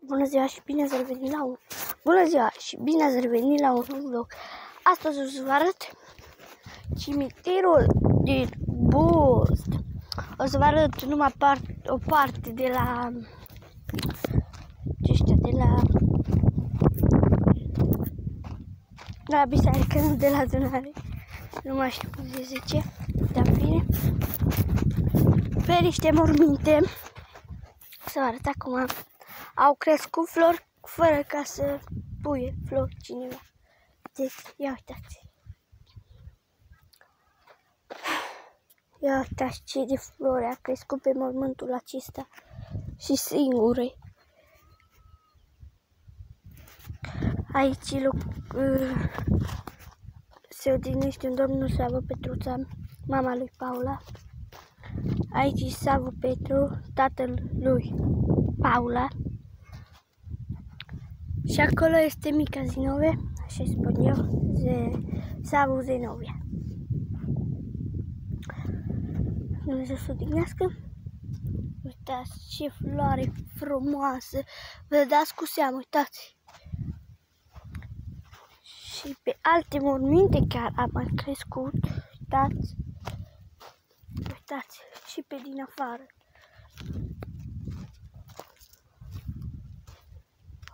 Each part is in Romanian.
Bună ziua și bine ați revenit la un... Bună ziua și bine ați revenit la un nou vlog. Astăzi o să vă arăt cimitirul din Bust. O să vă arăt numai o parte de la... de la biserică, nu de la adunare. Nu mai știu cum se zice, dar bine. Pe niște morminte. O să vă arăt acum. Au crescut flori fără ca să puie flori cineva. Deci, ia uitați. Ia uitați ce de flori a crescut pe mormântul acesta. Și singure. Aici se odihnește un domnul Savu Petruța, mama lui Paula. Aici Savu Petru, tatăl lui Paula. Și acolo este mica Zinove, așa spun eu, Savu Zenovia. Dumnezeu să o odihnească. Uitați ce floare frumoasă, vă dați cu seamă, uitați. Și pe alte morminte chiar a mai crescut, uitați. Uitați, și pe din afară.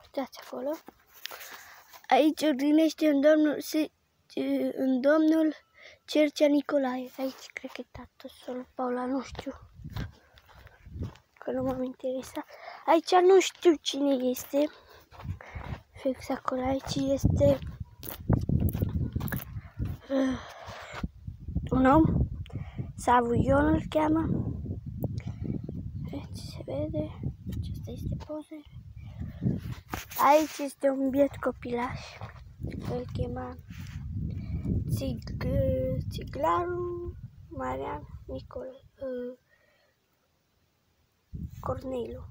Uitați acolo. Aici odihnește un domnul Cercea Nicolae. Aici cred că e tatăl lui Paula, nu știu. Că nu m-am interesat. Aici nu știu cine este. Fix acolo. Aici este un om. Savu Ion îl cheamă. Aici se vede. Aceasta este poză. Aici este un biet copilaș. Îl chema Țiglaru Marian Cornelu.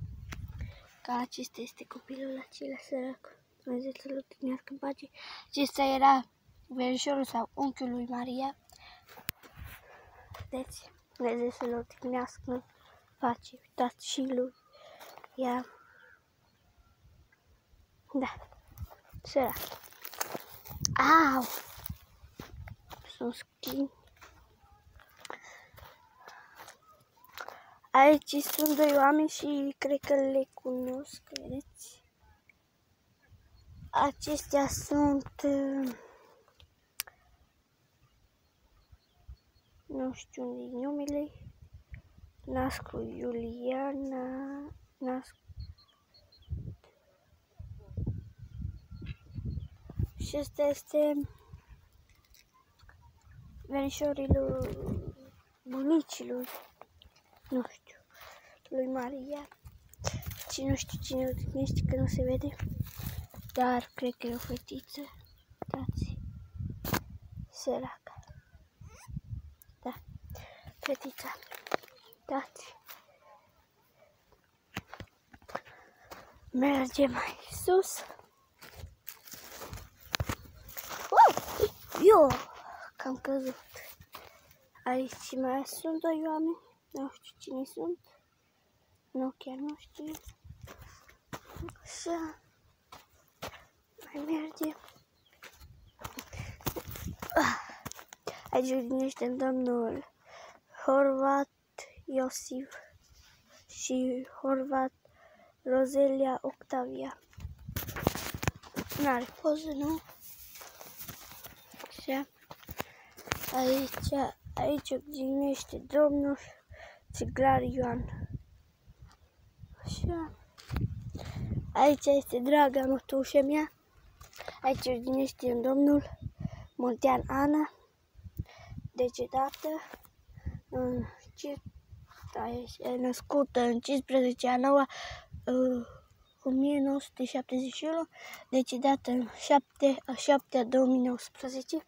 Ca acesta este copilul acela sărac. Dumnezeu să-l odihnească în pace. Acesta era verișorul sau unchiul lui Maria. Vedeți? Dumnezeu să-l odihnească în pace. Uitați și lui. Ia. Da. Sărac. Au! Sunt schimbi. Aici sunt doi oameni și cred că le cunosc, vedeți? Acestea sunt... nu știu unde-i numele. Nascu Iuliana... Și ăsta este... verișorilor bunicilor. Nu știu, lui Maria. Și nu știu cine odihnește, că nu se vede. Dar cred că e o fetiță. Uitați. Săraca. Da. Fetița. Uitați. Mergem mai sus. Eu că am căzut. Aici mai sunt doi oameni. Nu știu cine sunt. Nu, chiar nu știu. Așa. Mai mergem. Aici odihnește domnul Horvat Iosif și Horvat Rozelia Octavia. N-are poză, nu? Așa. Aici odihnește domnul Țiglar Ioan. Așa. Aici este draga mătușa mea. Aici odihnește un domnul Montean Ana, decedată născută în 15 a 9 1971, decedată în 7 a 2019.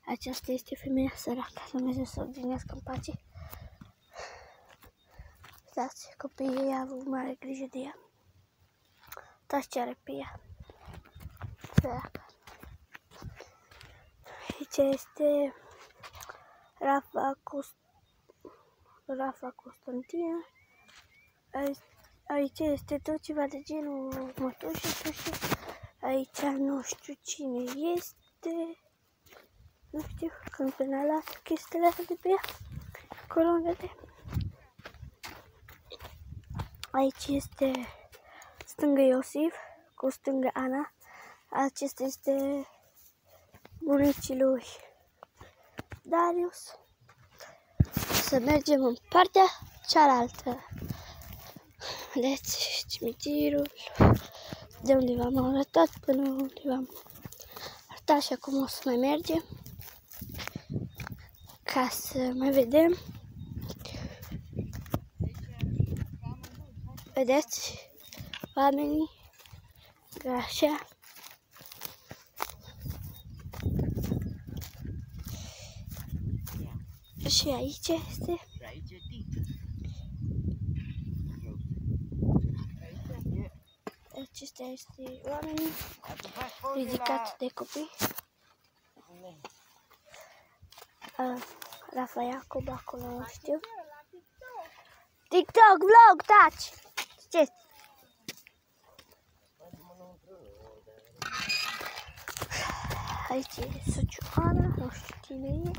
Aceasta este femeia săracă. Dumnezeu să o odihnească în pace. Uitați, copiii ei au avut mare grijă de ea. Uitați ce are pe ea. Săracă. Aici este Rafa Constantina. Aici este tot ceva de genul mătușe. Aici nu știu cine este. Nu știu când până la chestiile astea de pe ea. Acolo vedem. Aici este stângă Iosif cu stângă Ana. Acesta este bunicii lui Darius. Să mergem în partea cealaltă. Vedeți cimitirul de unde v-am arătat până unde v-am arătat și acum o să mai mergem ca să mai vedem. Vedeți oamenii așa. Și aici este. Acesta este oamenii ridicați de copii. Rafa Iacob acolo, nu știu. TikTok, vlog, taci! Ce? Aici e Sucioana, nu știu cine e.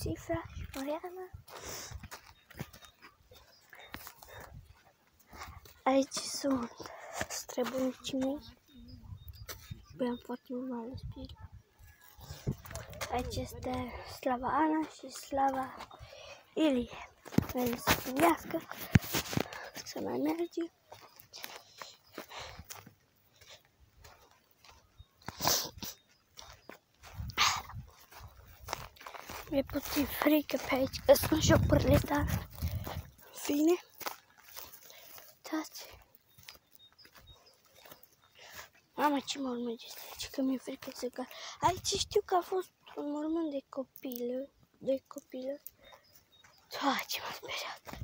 Cifra și Mariana. Aici sunt străbunicii mei. Băiam foarte normal de spirit. Aici este Slava Ana și Slava Ilie. Vrem să se gândească, să mai mergem. Mi-e puțin frică pe aici, că sunt jocurile, dar în fine. Uitați. Mama, ce mormânt este aici, că mi-e frică să cad. Aici știu că a fost un mormânt de copilă. Doamne, ce m-a speriat.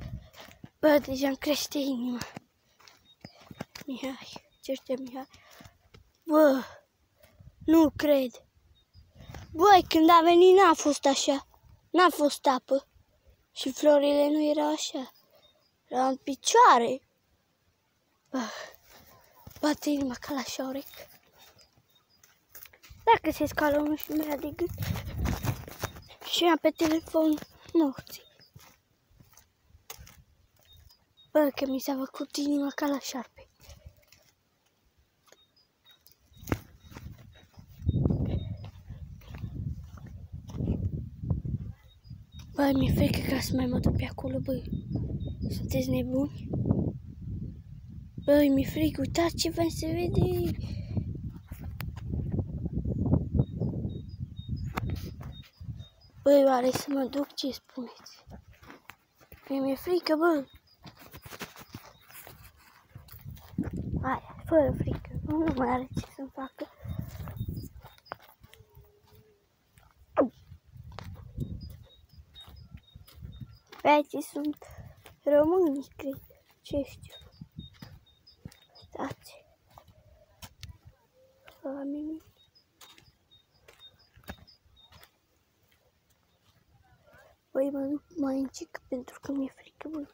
Bă, deja îmi crește inima. Mihai, ce știu Mihai? Bă, nu cred. Băi, când a venit n-a fost așa. N-a fost apă. Și florile nu erau așa. Erau în picioare. Bă, bate inima ca la șaurec. Dacă se scală unul și mi-a de gât. Și am pe telefon morții. Bă, că mi s-a făcut inima ca la șarpe. Bă, mi-e frică ca să mai mă duc pe acolo, bă. Sunteți nebuni? Bă, mi-e frică, uitați ce fain se vede. Băi, oare să mă duc, ce spuneți? Mi-e frică, bă. Hai, fără frică, nu mai are ce să-mi facă. Pe aici sunt români, cred, ce știu. Stați. Oamenii. Băi, mă duc mai încet pentru că mi-e frică, bă.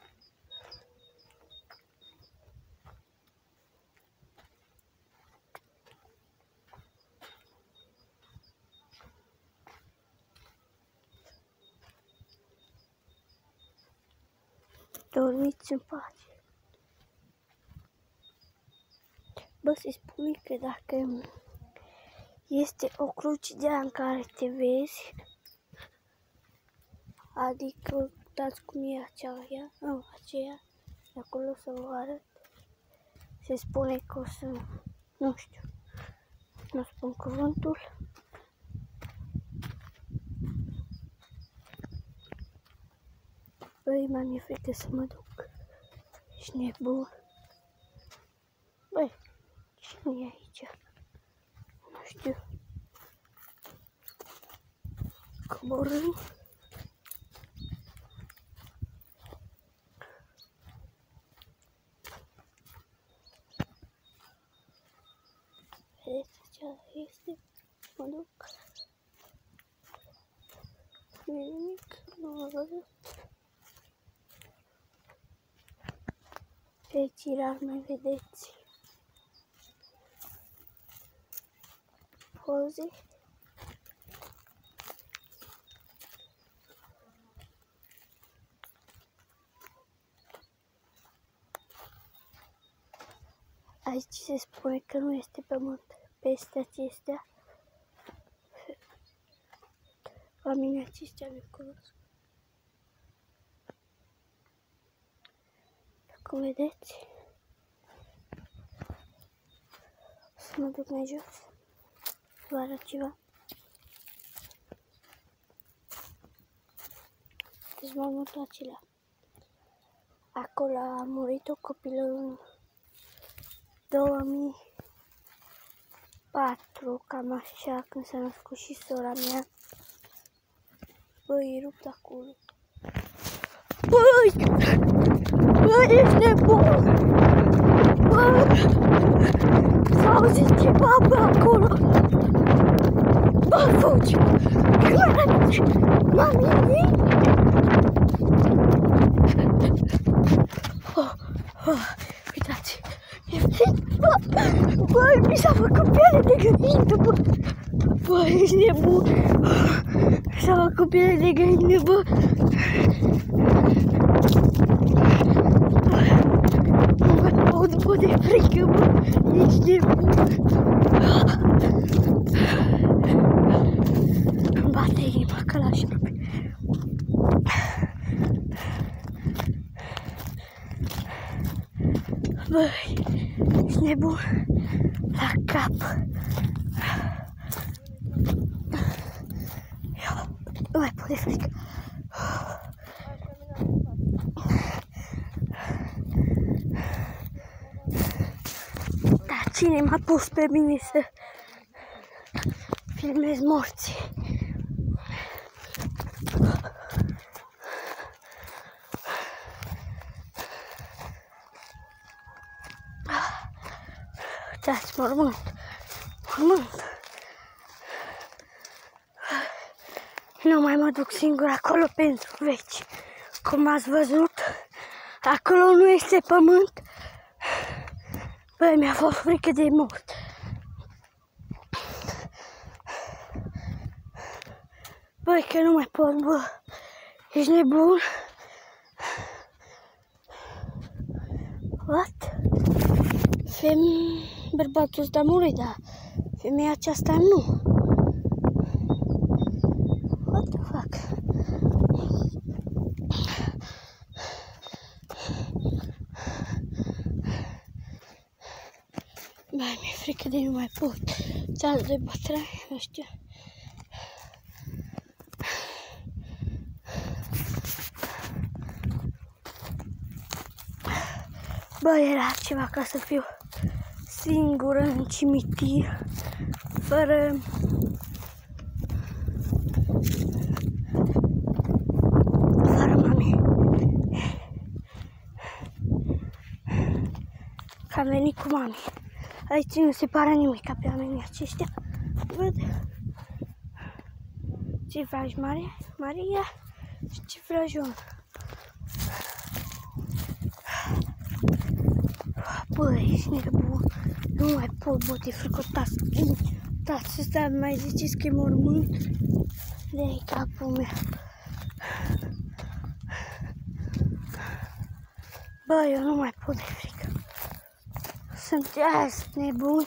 Dormiți în pace. Bă, se spune că dacă este o cruce de aia în care te vezi, adică uitați cum e aceea, nu, aceea, de acolo să vă arăt, se spune că o să, nu știu, nu spun cuvântul. Băi, mi-e frică să mă duc. Ești nebun. Băi, cine e aici? Nu știu. Coborâm. Vedeți, aceea este. Mă duc. Nu e nimic. Nu am văzut. Pe aici iar mai vedeți poze. Aici se spune că nu este pământ peste acestea. Oamenii aceștia ne cunosc. Cum vedeți, o să mă duc mai jos, vă arăt ceva. Deci mormântul acelea. Acolo a murit o copilă în 2004, cam așa, când s-a născut și sora mea. Băi, e rupt acolo. Băi! Băi, ești nebun! Băi! S-a auzit ceva pe acolo! Bă, fugi! Mami, uitați! Băi, mi s-a făcut piele de găină, bă! Băi, ești nebun! Mi s-a făcut piele de găină, bă! Nu mai pot, bă, de frică, bă! Ești nebun! Îmi bate inima ca la șurpi. Băi, ești nebun la cap. Nu mai pot de frică. Dar cine m-a pus pe mine să filmez morții? Uitați, mormânt, mormânt. Nu mai mă duc singur acolo pentru veci. Cum ați văzut, acolo nu este pământ. Băi, mi-a fost frică de mort. Băi, că nu mai pot, bă. Ești nebun? What? Bărbatul ăsta a murit, dar femeia aceasta nu. What the fuck? Băi, mi-e frică de nu mai pot. Ți-ați doi bătrâni, nu știu. Băi, era ceva ca să fiu singură în cimitir, fără mami. Că am venit cu mami. Aici nu se pare nimic ca pe oamenii aceștia. Văd cifraj mare, Maria și cifraj 1. Băi, ești nebun, nu mai pot, bă, te fricotați. Tați, ăsta mai ziceți că e mormânt de capul meu. Băi, eu nu mai pot de frică. Sunt azi nebuni.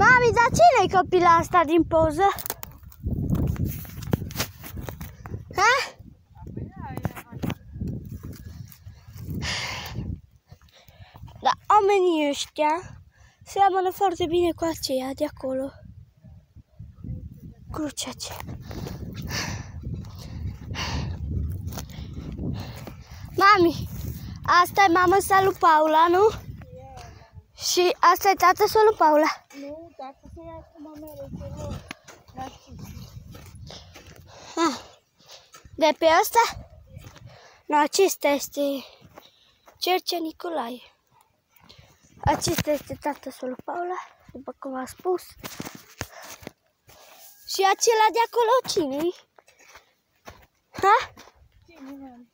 Mami, dar cine-i copila asta din poză? Ha? Da, oamenii ăștia seamănă foarte bine cu aceea de acolo. Crucea ce. Mami, asta e mama sa lui Paula, nu? Yeah. Și asta e tata sa lui Paula? Nu, tata se ia cu mamele, De pe asta? Nu, acesta este Cercea Nicolae. Acesta este tata sa lui Paula, după cum am spus. Și acela de acolo cine-i? Ha? Cine, mami?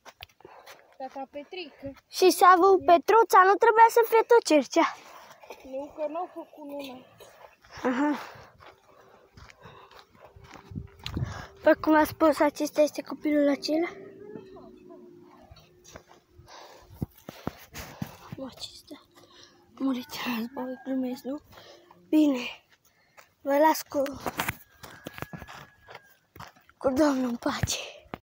Tata Petrică. Și Savu Petruța nu trebuia să fie tot Cercea. Nu, că n-au făcut lumea. Aha. Păi cum a spus, acesta este copilul acela? Acesta a murit în război, glumesc, nu? Bine, vă las cu Domnul în pace.